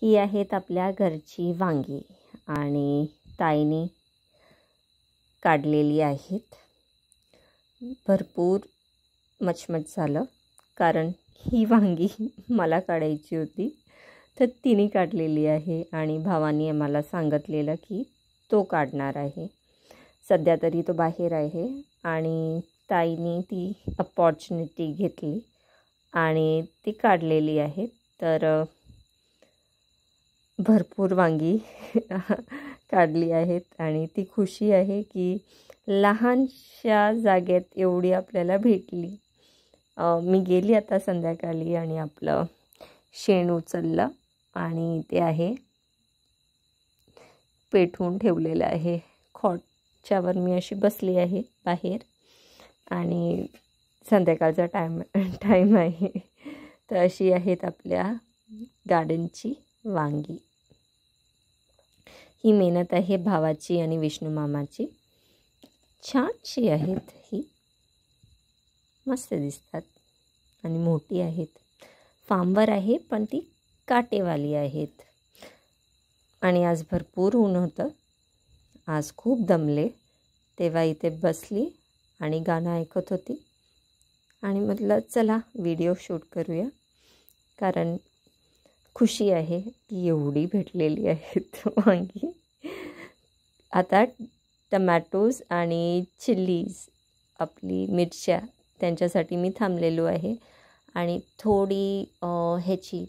ही आहेत आपल्या घरची वांगी आणि ताईनी काढलेली आहेत. भरपूर मचमच झालं कारण ही वांगी मला काढायची होती, तर तिने काढलेली आहे आणि भावानी आम्हाला सांगितलेलं की तो काढणार आहे. सध्या तरी तो बाहेर आहे आणि ताईनी ती अपॉर्च्युनिटी घेतली आणि ती काढलेली आहे. तर भरपूर वांगी काढली आहेत आणि ती खुशी आहे की लहानशा जागेत एवढी आपल्याला भेटली. मी गेली आता संध्याकाळी आणि आपलं शेण उचललं आणि ते आहे पेटवून ठेवलेलं आहे. खॉटच्यावर मी अशी बसली आहे बाहेर आणि संध्याकाळचा टाईम आहे. तर अशी आहेत आपल्या गार्डनची वांगी. ही मेहनत आहे भावाची आणि विष्णू मामाची. छानशी आहेत, ही मस्त दिसतात आणि मोठी आहेत. फार्मवर आहे पण ती काटेवाली आहेत. आणि आज भरपूर ऊन होतं, आज खूप दमले. तेव्हा इथे बसली आणि गाणं ऐकत होती आणि म्हटलं चला व्हिडिओ शूट करूया, कारण खुशी आहे की एवढी भेटलेली आहेत वांगी. आता टमॅटोज आणि चिल्लीज आपली मिरच्या त्यांच्यासाठी मी थांबलेलो आहे आणि थोडी ह्याची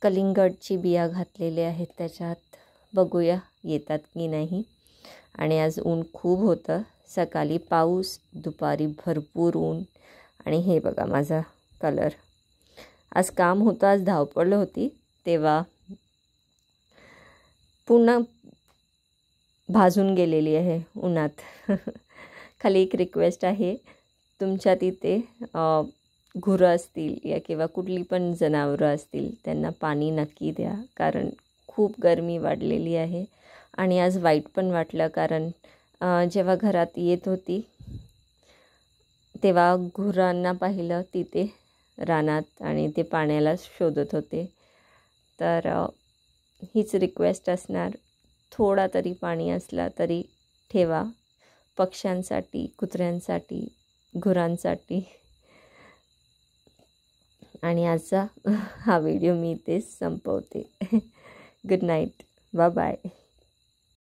कलिंगडची बिया घातलेले आहेत त्याच्यात. बघूया येतात की नाही. आणि आज ऊन खूप होतं. सकाळी पाऊस, दुपारी भरपूर ऊन. आणि हे बघा माझा कलर. आज काम होतं, आज धावपळ होती, तेव्हा पुन्हा भाजून गेलेली आहे उन्हात. खाली एक रिक्वेस्ट आहे, तुमच्या तिथे गुरं असतील या किंवा कुठली पण जनावरं असतील त्यांना पाणी नक्की द्या, कारण खूप गरमी वाढलेली आहे. आणि आज वाईट पण वाटलं, कारण जेव्हा घरात येत होती तेव्हा गुरांना पाहिलं तिथे रानात आणि ते पाण्याला शोधत होते. तर हीच रिक्वेस्ट असणार, थोडा तरी पाणी असला तरी ठेवा पक्ष्यांसाठी, कुत्र्यांसाठी, गुरांसाठी. आणि आजचा हा व्हिडिओ मी इथेच संपवते. Good night, bye bye.